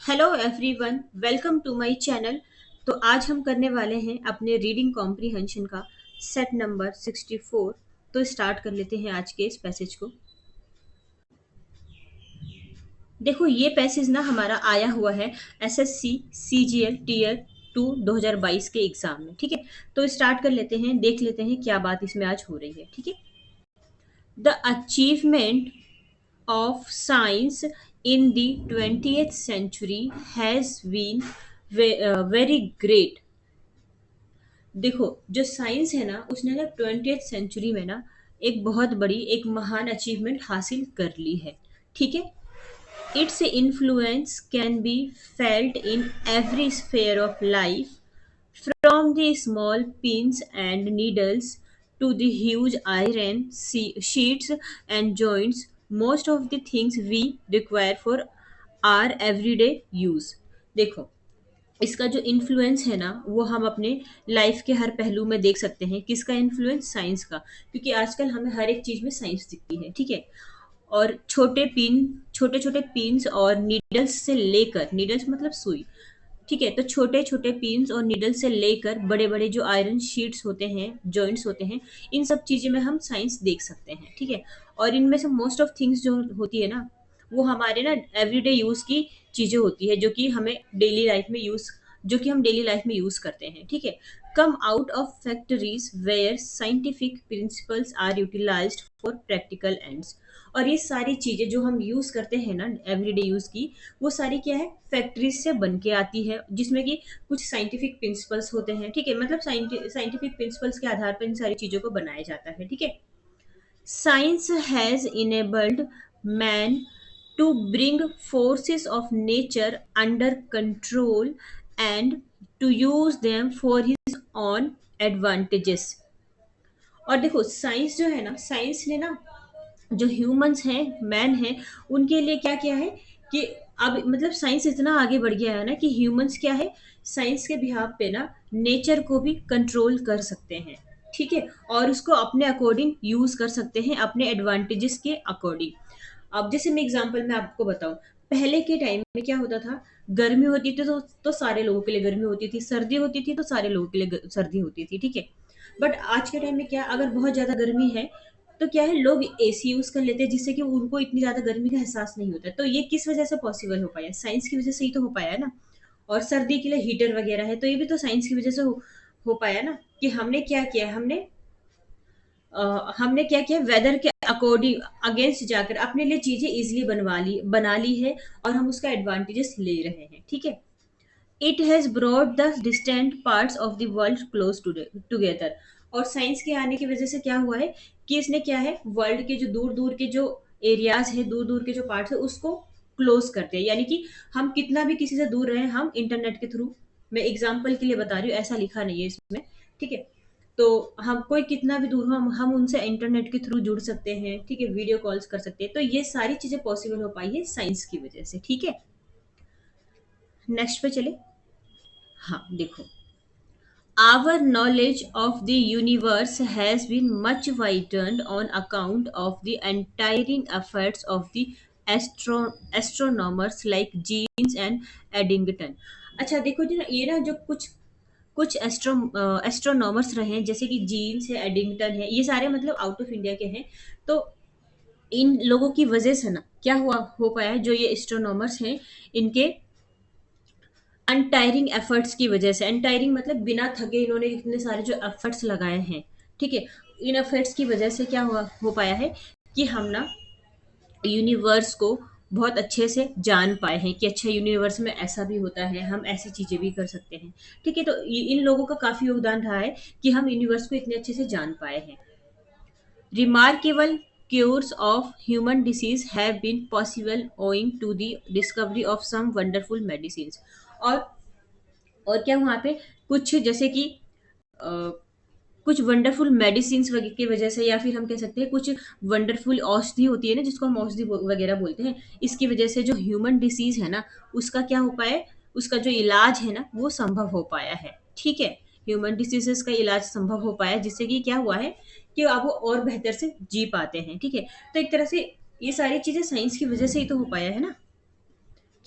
Hello everyone, welcome to my channel. तो आज हम करने वाले हैं अपने रीडिंग कॉम्प्रिहेंशन का सेट नंबर 64। तो स्टार्ट कर लेते हैं आज के इस पैसेज को। देखो, ये पैसेज ना हमारा आया हुआ है एसएससी सीजीएल टीयर 2 2022 के एग्जाम में। ठीक है, तो स्टार्ट कर लेते हैं, देख लेते हैं क्या बात इसमें आज हो रही है। ठीक है, the achievement of science in the 20th century has been very great। देखो, जो साइंस है ना उसने ना 20th सेंचुरी में ना एक बहुत बड़ी एक महान अचीवमेंट हासिल कर ली है। ठीक है, its influence can be felt in every sphere of life, from the small pins and needles to the huge iron sheets and joints, most of the things we require for our everyday use। देखो, इसका जो influence है ना वो हम अपने life के हर पहलू में देख सकते हैं। किसका इन्फ्लुएंस? साइंस का, क्योंकि आजकल हमें हर एक चीज में साइंस दिखती है। ठीक है, और छोटे छोटे पिन्स और नीडल्स से लेकर, नीडल्स मतलब सुई। ठीक है, तो छोटे छोटे पिन्स और नीडल से लेकर बड़े बड़े जो आयरन शीट्स होते हैं, जॉइंट्स होते हैं, इन सब चीज़ें में हम साइंस देख सकते हैं। ठीक है, और इनमें से मोस्ट ऑफ थिंग्स जो होती है ना वो हमारे ना एवरीडे यूज़ की चीज़ें होती है, जो कि हम डेली लाइफ में यूज़ करते हैं। ठीक है, come out of factories where scientific principles are utilized for practical ends. और ये सारी चीज़ें जो हम यूज़ करते हैं ना एवरीडे यूज़ की, वो सारी क्या है, फैक्ट्रीज से बन के आती है, जिसमें कि कुछ साइंटिफिक प्रिंसिपल्स होते हैं। ठीक है, मतलब साइंटिफिक प्रिंसिपल्स के आधार पर इन सारी चीज़ों को बनाया जाता है। ठीक है, science has enabled man to bring forces of nature under control and to use them for his own advantages. और देखो, साइंस जो है ना, साइंस ने ना जो ह्यूमंस हैं, मैन हैं, उनके लिए क्या किया है कि अब मतलब साइंस इतना आगे बढ़ गया है ना कि ह्यूमंस क्या है, साइंस के बिहाव पे ना नेचर को भी कंट्रोल कर सकते हैं। ठीक है, और उसको अपने अकॉर्डिंग यूज कर सकते हैं, अपने एडवांटेजेस के अकॉर्डिंग। अब जैसे मैं एग्जांपल में आपको बताऊं, पहले के टाइम में क्या होता था, गर्मी होती थी तो सारे लोगों के लिए गर्मी होती थी, सर्दी होती थी तो सारे लोगों के लिए सर्दी होती थी। ठीक है, बट आज के टाइम में क्या, अगर बहुत ज्यादा गर्मी है तो क्या है, लोग एसी यूज कर लेते हैं, जिससे कि उनको इतनी ज्यादा गर्मी का एहसास नहीं होता। तो ये किस वजह से पॉसिबल हो पाया? साइंस की वजह से ही तो हो पाया है ना। और सर्दी के लिए हीटर वगैरह है, तो ये भी तो साइंस की वजह से हो पाया ना। कि हमने क्या किया, हमने क्या किया, वेदर के अकॉर्डिंग अगेंस्ट जाकर अपने लिए चीजें इजिली बना ली है, और हम उसका एडवांटेजेस ले रहे हैं। ठीक है, it has brought the distant parts of the world close together. और साइंस के आने की वजह से क्या हुआ है कि इसने क्या है, वर्ल्ड के जो दूर दूर के जो एरियाज है, दूर दूर के जो पार्ट्स है, उसको क्लोज करते हैं। यानी कि हम कितना भी किसी से दूर रहे, हम इंटरनेट के थ्रू, मैं एग्जाम्पल के लिए बता रही हूँ, ऐसा लिखा नहीं है इसमें। ठीक है, तो हम कोई कितना भी दूर हो, हम उनसे इंटरनेट के थ्रू जुड़ सकते हैं। ठीक है, वीडियो कॉल्स कर सकते हैं। तो ये सारी चीजें पॉसिबल हो पाई है साइंस की वजह से। ठीक है, नेक्स्ट पे चले। हाँ देखो, our knowledge of the universe has been much widened on account of the untiring efforts of the astronomers like Jeans and Eddington। अच्छा देखो जी ना, ये ना जो कुछ कुछ एस्ट्रोनॉमर्स रहे हैं, जैसे कि जीन्स है, एडिंगटन है, ये सारे मतलब आउट ऑफ इंडिया के हैं। तो इन लोगों की वजह से ना क्या हुआ हो पाया है, जो ये एस्ट्रोनॉमर्स हैं, इनके अनटायरिंग एफर्ट्स की वजह से। अनटायरिंग मतलब बिना थके इन्होंने इतने सारे जो एफर्ट्स लगाए हैं। ठीक है, इन एफर्ट्स की वजह से क्या हुआ हो पाया है कि हम ना यूनिवर्स को बहुत अच्छे से जान पाए हैं, कि अच्छा यूनिवर्स में ऐसा भी होता है, हम ऐसी चीजें भी कर सकते हैं। ठीक है, तो इन लोगों का काफी योगदान रहा है कि हम यूनिवर्स को इतने अच्छे से जान पाए हैं। Remarkable cures of human disease have been possible owing to the discovery of some wonderful medicines। और और क्या वहाँ पे कुछ जैसे कि अ, कुछ वंडरफुल मेडिसिन की वजह से, या फिर हम कह सकते हैं कुछ वंडरफुल औषधि होती है ना, जिसको हम औषधि वगैरह बोलते हैं, इसकी वजह से जो ह्यूमन डिसीज है ना उसका क्या हो पाया, उसका जो इलाज है ना वो संभव हो पाया है। ठीक है, ह्यूमन डिसीजेस का इलाज संभव हो पाया, जिससे कि क्या हुआ है कि अब वो और बेहतर से जी पाते हैं। ठीक है, तो एक तरह से ये सारी चीजें साइंस की वजह से ही तो हो पाया है ना,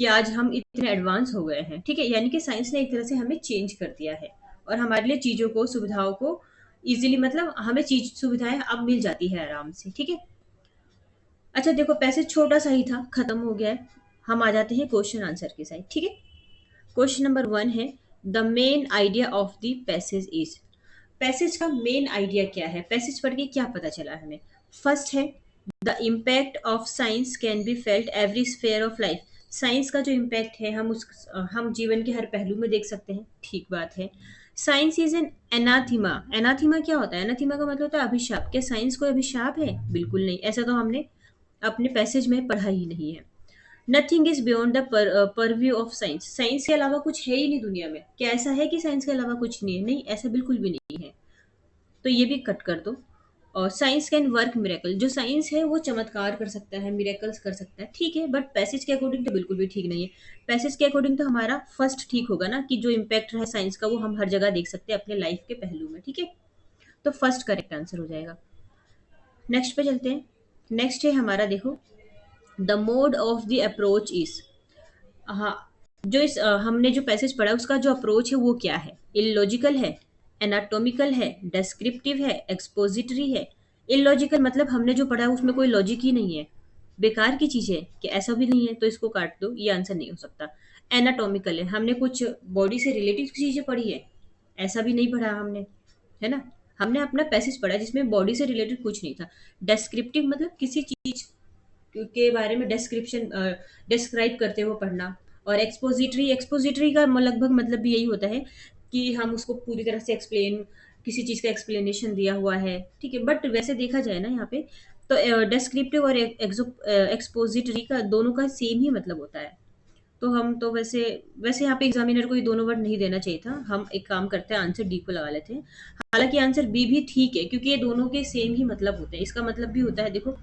कि आज हम इतने एडवांस हो गए हैं, ठीक है? यानी कि साइंस ने एक तरह से हमें चेंज कर दिया है और हमारे लिए चीज़ों को, सुविधाओं को ईज़िली, मतलब हमें चीज़ सुविधाएँ अब मिल जाती है आराम से, ठीक है? अच्छा देखो, पैसेज छोटा-सा ही था, खत्म हो गया है। हम आ जाते हैं क्वेश्चन आंसर की साइड, ठीक है? क्वेश्चन नंबर 1 है, the main idea of the passage is. Passage का मेन आइडिया क्या है? पैसेज पढ़ के क्या पता चला हमें? फर्स्ट है, the impact of science can be felt every sphere of life. Science का जो इम्पैक्ट है हम जीवन के हर पहलू में देख सकते हैं, ठीक बात है। Science is an anathema. Anathema क्या होता है? एनाथीमा का मतलब होता है अभिशाप। क्या साइंस कोई अभिशाप है? बिल्कुल नहीं, ऐसा तो हमने अपने पैसेज में पढ़ा ही नहीं है। Nothing is beyond the purview of science. Science के अलावा कुछ है ही नहीं दुनिया में। क्या ऐसा है कि साइंस के अलावा कुछ नहीं है? नहीं, ऐसा बिल्कुल भी नहीं है। तो ये भी कट कर दो। और साइंस कैन वर्क मिरेकल। जो साइंस है वो चमत्कार कर सकता है, मिरेकल्स कर सकता है, ठीक है, बट पैसेज के अकॉर्डिंग तो बिल्कुल भी ठीक नहीं है। पैसेज के अकॉर्डिंग तो हमारा फर्स्ट ठीक होगा ना, कि जो इम्पैक्ट है साइंस का वो हम हर जगह देख सकते हैं अपने लाइफ के पहलू में, ठीक है। तो फर्स्ट करेक्ट आंसर हो जाएगा। नेक्स्ट पे चलते हैं। नेक्स्ट है हमारा, देखो, the mode of the approach is. हाँ, जो हमने जो पैसेज पढ़ा उसका जो अप्रोच है वो क्या है? इलॉजिकल है, एनाटॉमिकल है, डेस्क्रिप्टिव है, एक्सपोजिटरी है। इलॉजिकल मतलब हमने जो पढ़ा है उसमें कोई लॉजिक ही नहीं है, बेकार की चीज है, कि ऐसा भी नहीं है, तो इसको काट दो, ये आंसर नहीं हो सकता। एनाटॉमिकल है, हमने कुछ बॉडी से रिलेटेड चीजें पढ़ी है, ऐसा भी नहीं पढ़ा हमने, है ना। हमने अपना पैसेज पढ़ा जिसमें बॉडी से रिलेटेड कुछ नहीं था। डेस्क्रिप्टिव मतलब किसी चीज के बारे में डिस्क्राइब करते हुए पढ़ना। और एक्सपोजिटरी, एक्सपोजिटरी का लगभग मतलब भी यही होता है कि हम उसको पूरी तरह से एक्सप्लेन, किसी चीज़ का एक्सप्लेनेशन दिया हुआ है, ठीक है। बट वैसे देखा जाए ना यहाँ पे, तो डिस्क्रिप्टिव और एक्सपोजिटरी का दोनों का सेम ही मतलब होता है। तो हम तो वैसे वैसे यहाँ पे एग्जामिनर को ये दोनों वर्ड नहीं देना चाहिए था। हम एक काम करते हैं, आंसर डी को लगा लेते हैं। हालांकि आंसर बी भी ठीक है, क्योंकि ये दोनों के सेम ही मतलब होते हैं। इसका मतलब भी होता है, देखो,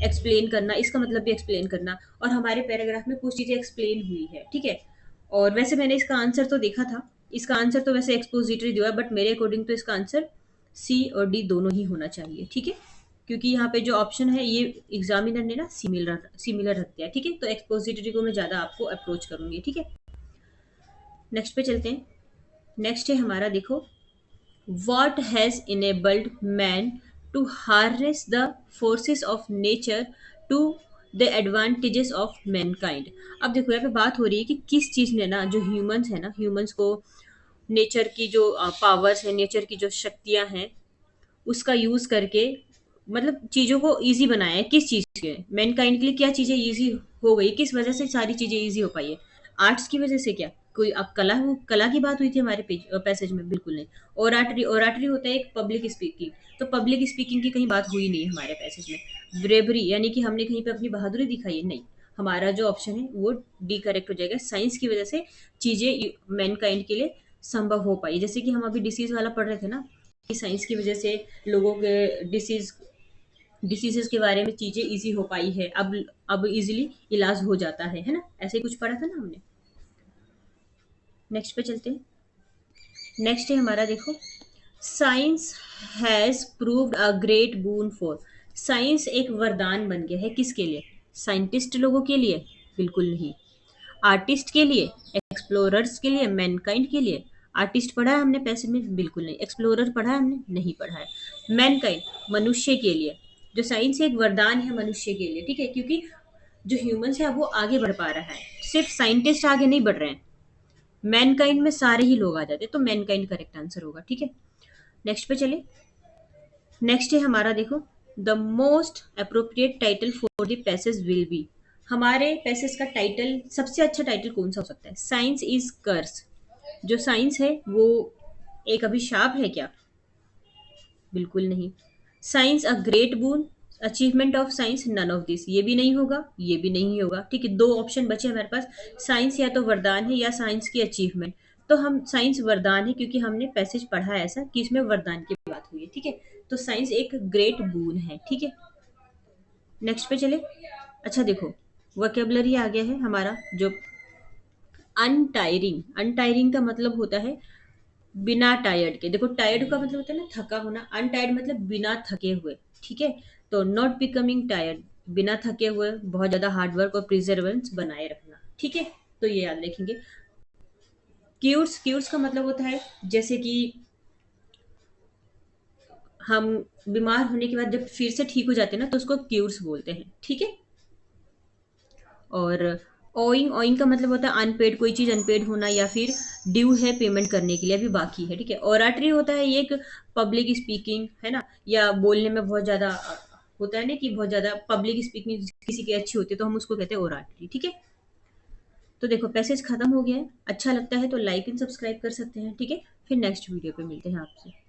एक्सप्लेन करना, इसका मतलब भी एक्सप्लेन करना। और हमारे पैराग्राफ में कुछ चीज़ें एक्सप्लेन हुई है, ठीक है। और वैसे मैंने इसका आंसर तो देखा था, इसका आंसर तो वैसे एक्सपोजिटरी दिया है, बट मेरे अकॉर्डिंग तो इसका आंसर सी और डी दोनों ही होना चाहिए, ठीक है। क्योंकि यहाँ पे जो ऑप्शन है ये एग्जामिनर ने ना सिमिलर सिमिलर रख दिया, ठीक है। तो एक्सपोजिटरी को मैं ज़्यादा आपको अप्रोच करूंगी, ठीक है। नेक्स्ट पे चलते हैं। नेक्स्ट है हमारा, देखो, what has enabled man to harness the forces of nature to the advantages of mankind। अब देखो यहाँ पे बात हो रही है कि किस चीज ने ना, जो ह्यूमंस है ना, ह्यूमंस को नेचर की जो पावर्स है, नेचर की जो शक्तियां हैं, उसका यूज करके, मतलब चीजों को इजी बनाया है। किस चीज के, मैनकाइंड के लिए क्या चीजें इजी हो गई, किस वजह से सारी चीजें इजी हो पाई है? आर्ट्स की वजह से क्या? कोई अब कला, वो कला की बात हुई थी हमारे पैसेज में? बिल्कुल नहीं। ओराटरी, ओराटरी होता है एक पब्लिक स्पीकिंग, तो पब्लिक स्पीकिंग की कहीं बात हुई नहीं है हमारे पैसेज में। ब्रेवरी यानी कि हमने कहीं पे अपनी बहादुरी दिखाई है? नहीं। हमारा जो ऑप्शन है वो डी करेक्ट हो जाएगा। साइंस की वजह से चीजें मैनकाइंड के लिए संभव हो पाई। जैसे कि हम अभी डिसीज वाला पढ़ रहे थे ना, कि साइंस की वजह से लोगों के डिसीजेस के बारे में चीजें इजी हो पाई है। अब इजीली इलाज हो जाता है ना। ऐसे ही कुछ पढ़ा था ना हमने। नेक्स्ट पे चलते हैं। नेक्स्ट है हमारा, देखो, science has proved a great boon for. Science एक वरदान बन गया है, किसके लिए? साइंटिस्ट लोगों के लिए? बिल्कुल नहीं। आर्टिस्ट के लिए, एक्सप्लोरर्स के लिए, मैनकाइंड के लिए। आर्टिस्ट पढ़ा है हमने पैसे में? बिल्कुल नहीं। एक्सप्लोरर पढ़ा है हमने? नहीं पढ़ा है। मैनकाइंड, मनुष्य के लिए। जो साइंस एक वरदान है मनुष्य के लिए, ठीक है, क्योंकि जो ह्यूमंस है वो आगे बढ़ पा रहा है, सिर्फ साइंटिस्ट आगे नहीं बढ़ रहे हैं। मैनकाइंड में सारे ही लोग आ जाते हैं, तो मैनकाइंड करेक्ट आंसर होगा, ठीक है। नेक्स्ट पे चले। नेक्स्ट है हमारा, देखो, the most appropriate title for the passage will be. हमारे पैसेज का टाइटल, सबसे अच्छा टाइटल कौन सा हो सकता है? साइंस इज कर्स। जो साइंस है वो एक अभिशाप है क्या? बिल्कुल नहीं। Science a great boon, achievement of science, none of this. ये भी नहीं होगा, ये भी नहीं होगा, ठीक है। दो ऑप्शन बचे हमारे पास, साइंस या तो वरदान है या साइंस की अचीवमेंट। तो हम साइंस वरदान है, क्योंकि हमने पैसेज पढ़ा है ऐसा कि इसमें वरदान की बात हुई है, ठीक है। तो साइंस एक ग्रेट बून है, ठीक है। नेक्स्ट पे चले। अच्छा देखो, वोकेबलरी आ गया है हमारा, जो अनटायरिंग। अनटायरिंग का मतलब होता है बिना टायर्ड के। देखो, टायर्ड का मतलब होता है ना थका होना, अनटायर्ड मतलब बिना थके हुए, ठीक है। तो नॉट बिकमिंग टायर्ड, बिना थके हुए, बहुत ज्यादा हार्डवर्क और प्रिजर्वेंस बनाए रखना, ठीक है, तो ये याद रखेंगे। क्यूर्स, क्यूर्स का मतलब होता है जैसे कि हम बीमार होने के बाद जब फिर से ठीक हो जाते हैं ना, तो उसको क्यूर्स बोलते हैं, ठीक है। और ओइंग, ओइंग का मतलब होता है अनपेड, कोई चीज अनपेड होना या फिर ड्यू है पेमेंट करने के लिए, अभी बाकी है, ठीक है। ओराटरी होता है ये एक पब्लिक स्पीकिंग, है ना, या बोलने में बहुत ज्यादा होता है ना कि बहुत ज्यादा पब्लिक स्पीकिंग किसी की अच्छी होती है, तो हम उसको कहते हैं ओराटरी, ठीक है। तो देखो पैसेज खत्म हो गया है, अच्छा लगता है तो लाइक एंड सब्सक्राइब कर सकते हैं, ठीक है। फिर नेक्स्ट वीडियो पे मिलते हैं आपसे।